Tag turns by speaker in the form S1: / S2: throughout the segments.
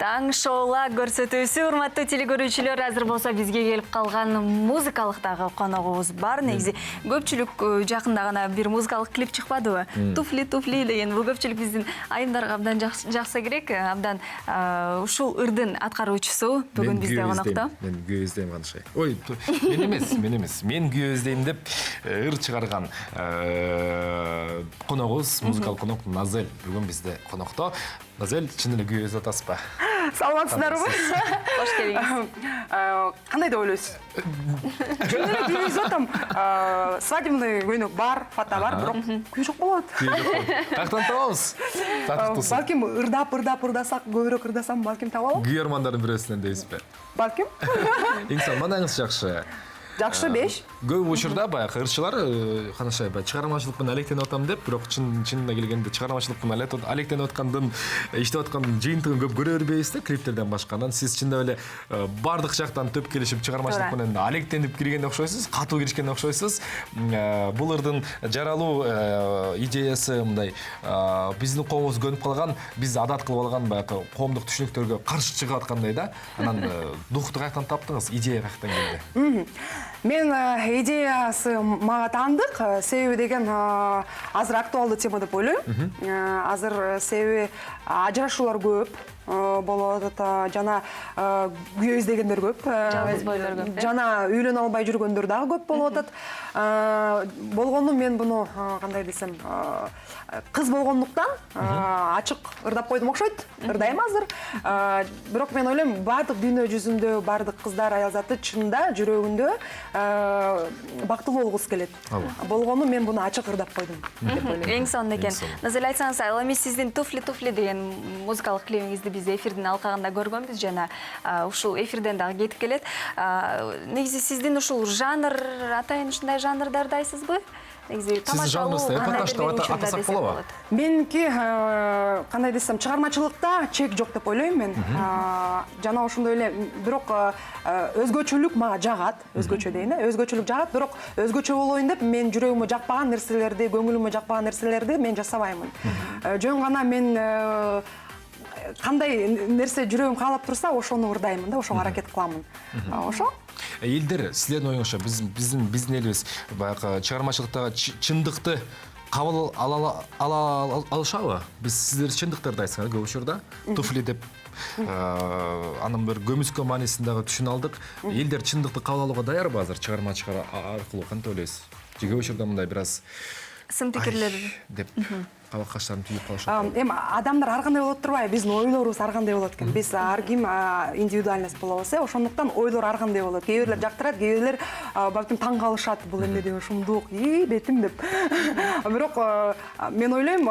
S1: Таң шоула көрсөтүүсү урматтуу телекөрүүчүлөр, азыр болсо бизге келип калган музыкалыктагы коногубуз бар. Негизи көпчүлүк жакында гана бир музыкалык клип чыкпадыбы? Туфли деген. Бул көпчүлүк биздин айымдарга абдан жакса керек. Абдан ушул ырдын аткаруучусу бүгүн бизде конокто.
S2: Мен күйөө издейм канышай. Ой, мен эмес. Мен күйөө издейм деп ыр чыгарган коногубуз, музыкалык конок Назель бүгүн бизде конокто. Назель, чын эле күйөө издеп атасызбы?
S3: Саламатсыздарбы?
S1: Кош келиңиз.
S3: Кандай деп ойлойсуз? Чын эле күйөө издеп атам. Свадебный көйнөк бар, фото бар, бирок күйөө жок болот.
S2: Каяктан табабыз?
S3: Балким ырдасак, көбүрөөк ырдасам, балким таба алам.
S2: Күйөө армандардын бирөөсүнөн дейсизби?
S3: Балким.
S2: Инсан манаңыз жакшы.
S3: Жакшы 5.
S2: Көп учурда баягы ырчылар канашай чыгармачылык менен алектенип атам деп, бирок чынына келгенде чыгармачылык менен алектенип аткандын, иштеп аткан жыйынтыгын көп көрө бербейбиз да, клиптерден башка. Анан сиз чындап эле бардык жактан төп келишип чыгармачылык менен алектенип кирген окшойсуз, катуу киришкен окшойсуз. Бул ырдын жаралуу идеясы мындай биздин коомубуз көнүп калган, биз адат кылып алган баягы коомдук түшүнүктөргө каршы чыгып аткандай да. Анан духту каяктан таптыңыз, идея каяктан келди?
S3: Мен идеясы мага таандык, себеби деген азыр актуалдуу тема деп ойлойм. Азыр себеби ажырашуулар көп болот, жана күйөө издегендер көп.
S1: Жалгыз бойлор көп.
S3: Жана үйлөнө албай жүргөндөр дагы көп болуп атат. Болгону мен буну кандай десем, кыз болгондуктан ачык ырдап койдум окшойт. Ырдайм азыр. Бирок мен ойлойм, бардык дүйнө жүзүндө бардык кыздар, аял заты чында жүрөгүндө бактылуу болгусу келет. Болгону мен буну ачык ырдап койдум деп ойлойм.
S1: Эң сонун экен. Назел, айтсаңыз, ал эми сиздин туфли деген музыкалык клипиңизди биз эфирдин алкагында көргөнбүз, жана ушул эфирден дагы кетип келет. Негизи сиздин ушул жанр, атайын ушундай жанрдарды айсызбы? Негизи тамашалуу
S2: атасак болобу?
S3: Меники кандай десем, чыгармачылыкта чек жок деп ойлойм мен. Жана ошондой эле, бирок өзгөчөлүк мага жагат, өзгөчө дейин, өзгөчөлүк жагат, бирок өзгөчө болоюн деп мен жүрөгүмө жакпаган нерселерди, көңүлүмө жакпаган нерселерди мен жасабаймын. Жөн гана мен кандай нерсе жүрөгүм каалап турса, ошону ырдаймын да, ошого аракет кыламын. Ошо?
S2: Элдер, силердин оюңузча, биздин элибиз баягы чыгармачылыктагы чындыкты кабыл ала алышабы? Биз сиздер чындыктарды айтсаңар, көп учурда туфли деп анын бир көмүскө маанисин дагы түшүнө алдык. Элдер чындыкты кабыл алууга даярбы азыр чыгармачылык аркылуу, кантип ойлойсуз? Көп учурда мындай бир аз
S1: сын пикирлер
S2: деп кабак каштарын түйүп калышат.
S3: Эми адамдар ар кандай болот турбайбы? Биздин ойлорубуз ар кандай болот экен. Биз ар ким индивидуальность болобуз, ошондуктан ойлор ар кандай болот. Кээ бирлер жактырат, кээ бирлер балким таң калышат. Бул эмне деген ушундук, бетим деп. Бирок мен ойлойм,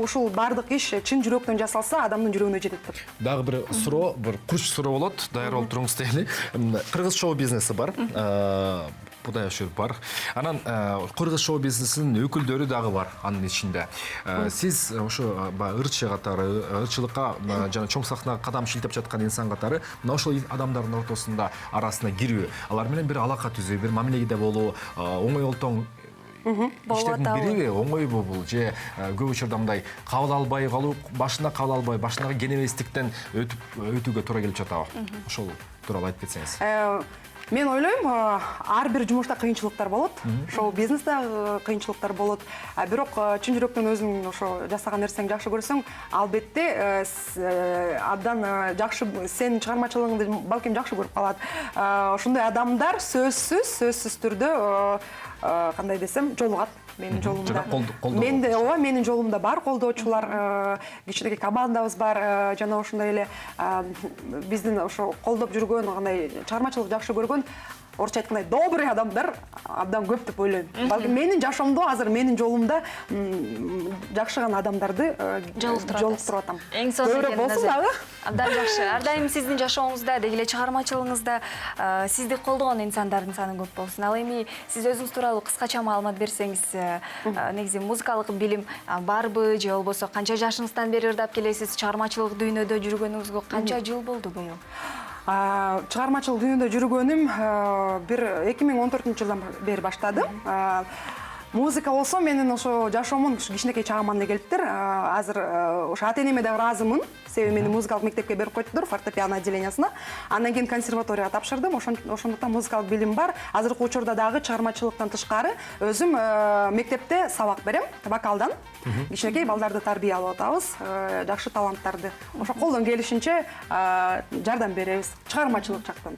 S3: ушул бардык иш чын жүрөктөн жасалса, адамдын жүрөгүнө жетет деп.
S2: Дагы бир суроо, бир курч суроо болот. Даяр болуп туруңуз дейли. Кыргыз шоу бизнеси бар. Будай өшөр бар. Анан кыргыз шоу бизнесинин өкүлдөрү дагы бар анын ичинде. Сиз ошо ырчы катары, ырчылыкка жана чоң сахнага кадам шилтеп жаткан инсан катары, мына ошол адамдардын ортосунда арасына кирүү, алар менен бир алака түзүү, бир мамиледе болуу, оңой олтоң иштердин бириби, оңойбу бул же көп учурда мындай кабыл албай калуу, башында кабыл албай, башындагы кенебестиктен өтүүгө туура келип жатабы? Ошол тууралуу айтып кетсеңиз.
S3: Мен ойлойм, ар бир жумушта кыйынчылыктар болот, шоу бизнесте кыйынчылыктар болот. Бирок чын жүрөктөн өзүң ошо жасаган нерсең жакшы көрсөң, албетте абдан жакшы, сен чыгармачылыгыңды балким жакшы көрүп калат. Ошондой адамдар сөзсүз түрдө кандай десем, жолугат. Менин жолумда. Менин жолумда бар колдоочулар, кичинекей командабыз бар, жана ошондой эле биздин ошо колдоп жүргөн, кандай чыгармачылык жакшы көргөн, орусча айткандай добрый адамдар абдан көп деп ойлойм. Балким менин жашоомдо азыр менин жолумда жакшы гана адамдарды жолуктуруп атам.
S1: Эң сонун
S3: экен.
S1: Абдан жакшы. Ар дайым сиздин жашооңузда, деги эле чыгармачылыгыңызда сизди колдогон инсандардын саны көп болсун. Ал эми сиз өзүңүз тууралуу кыскача маалымат берсеңиз, негизи музыкалык билим барбы, же болбосо канча жашыңыздан бери ырдап келесиз, чыгармачылык дүйнөдө жүргөнүңүзгө канча жыл болду быйыл?
S3: Чыгармачылык дүйнөдө жүргөнүм бир 2014 жылдан бери баштадым. Музыка болсо менин ошо жашоомун кичинекей чагыман эле келиптир. Азыр ошо ата-энеме да ыраазымын. Себеби мени музыкалык мектепке берип коюптур, фортепиано отделениясына. Андан кийин консерваторияга тапшырдым. Ошондуктан музыкалык билим бар. Азыркы учурда дагы чыгармачылыктан тышкары өзүм мектепте сабак берем, вокалдан. Кичинекей балдарды тарбия алып атабыз, жакшы таланттарды. Ошо колдон келишинче жардам беребиз чыгармачылык жактан.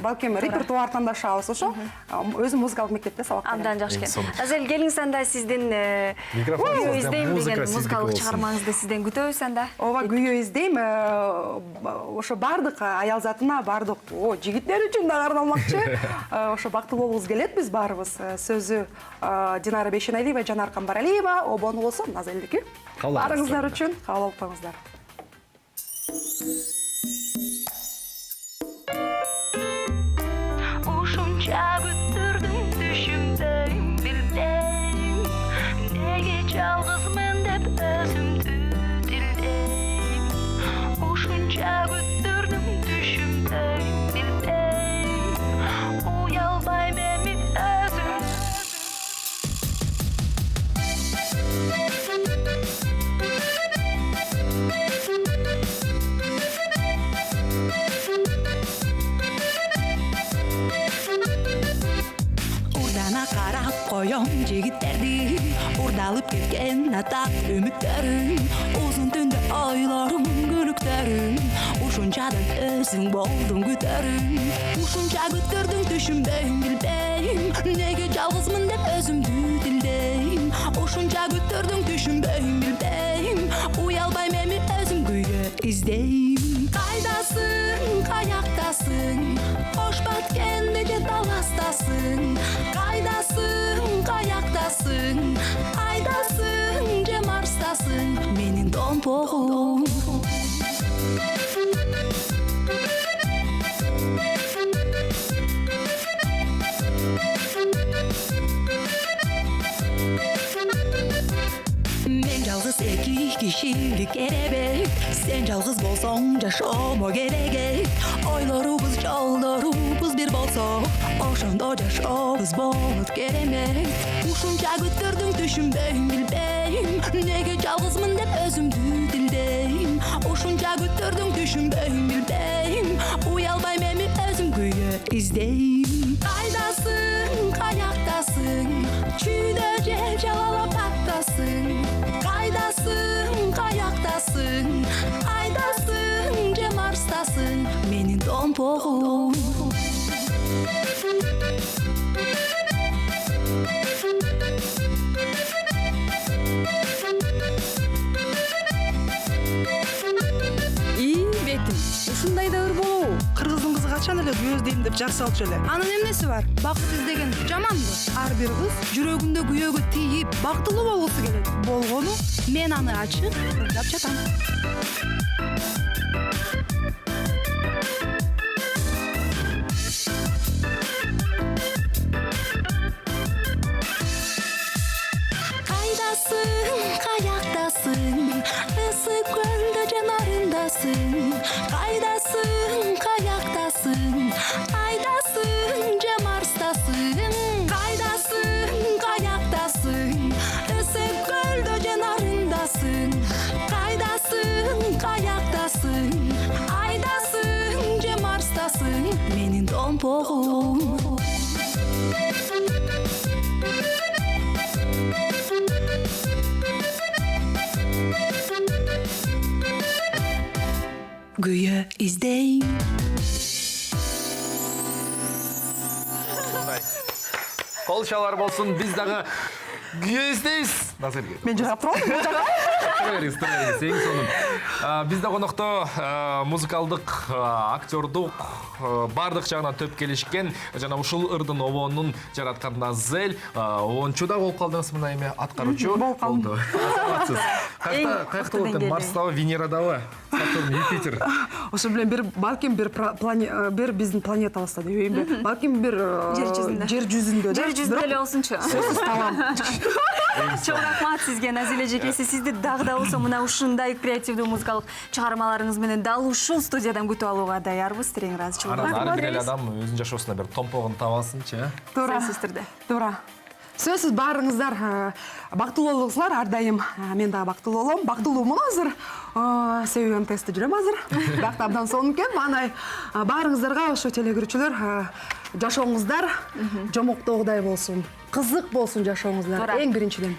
S3: Балким репертуар тандашабыз ошо. Өзүм музыкалык мектепте сабак берем.
S1: Абдан жакшы экен. Азыр келиңиз анда сиздин
S2: Микрофон
S1: издейм деген музыкалык чыгармаңызды сизден күтөбүз анда.
S3: Ооба, күйөө издейм. Ошо бардык аял затына, бардык жигиттер үчүн да арналмакчы. Ошо бактылуу болуңуз келет биз баарыбыз. Сөзү Динара Бейшеналиева, Жанар Камбаралиева, обону болсо Назелдики. Баарыңыздар үчүн кабыл алып коюңуздар.
S4: Ушунча күттүрдүң түшүмдөйм билбейм, неге жалгызмын деп өзүмдү дилдейм. Ушунча күттүрдүң түшүмдөйм билбейм, уялбайм эми өзүм.
S5: Урдана карап коём жигиттерди, урдалып кеткен атак үмүттөрүм, узун түндө ойлорум, күлүктөрүм, ушунчадан өзүң болдуң күтөрүм. Ушунча күттүрдүң түшүнбөйм билбейм, неге жалгызмын деп өзүмдү дилдейм. Ушунча күттүрдүң түшүнбөйм билбейм, уялбайм эми өзүм күйгө издейм. Кайдасың, каяктасың, кош баткенде же таластасың. Кайдасың, каяктасың, айдасың же марстасың, менин домпогум. Мен жалгыз эки кишилик керебек, сен жалгыз болсоң жашомо керегек. Ойлорубуз, жолдорубуз бир болсо, ошондо жашообуз болот керемет. Ушунча күттүрдүң түшүнбөйм билбейм, неге жалгызмын деп өзүмдү дилдейм. Ушунча күттүрдүң түшүнбөйм билбейм, уялбайм эми өзүм күйгө издейм. Кайдасың, каяктасың, чүйдө же жалалап аттасың. Кайдасың, каяктасың, айдасың же марстасың, менин домпогум.
S6: Бетим, ушундай да ыр болобу? Кыргыздын кызы качан эле күйөө издейм деп жар салчу эле. Анын эмнеси бар? Бакыт издеген жаманбы? Ар бир кыз жүрөгүндө күйөөгө тийип, бактылуу болгусу келет. Болгону мен аны ачык ырдап жатам.
S5: Кайдасың, каяктасың, ысык көлдө жанарындасың. Кайдасың, каяктасың, айдасың же марстасың. Кайдасың, каяктасың, ысык көлдө жанарындасың. Кайдасың, каяктасың, айдасың же марстасың, менин домпогум. Күйөө издейм.
S2: Кол шалар болсун, биз дагы күйөө издейбиз. Назерге.
S3: Мен жагап турам.
S2: Сең сонун. Бизде конокто музыкалдык, актёрдук бардык жагынан төп келишкен жана ушул ырдын обонун жараткан Назель обончу да болуп калдыңыз мына эми аткаруучу
S3: Болуп калдым.
S2: Каякта болот Марстабы, Венерадабы, Сатурн, Юпитер.
S3: Ошо менен балким бир биздин планетабызда дебейинби? Балким бир жер жүзүндө да.
S1: Жер жүзүндө эле болсунчу.
S3: Сөзсүз талант.
S1: Чоң рахмат сизге, Назеле жекеси. Сизди дагы да болсо мына ушундай креативдүү музыкалык чыгармаларыңыз менен дал ушул студиядан күтүп алууга даярбыз. Терең ыраазычылык.
S2: Ар бир эле адам өзүнүн жашоосунда бир томпогун таба алсынчы,
S3: Туура.
S1: Сөзсүз түрдө.
S3: Туура. сөзсүз баарыңыздар бактылуу болуңуздар. Ар дайым мен дагы бактылуу болом. Бактылуумун азыр. Себебим тестте жүрөм азыр. Бирок абдан сонун экен. Анай баарыңыздарга ошо телекөрүүчүлөр жашооңуздар жомоктогудай болсун. Кызык болсун жашооңуздар. Эң биринчиден.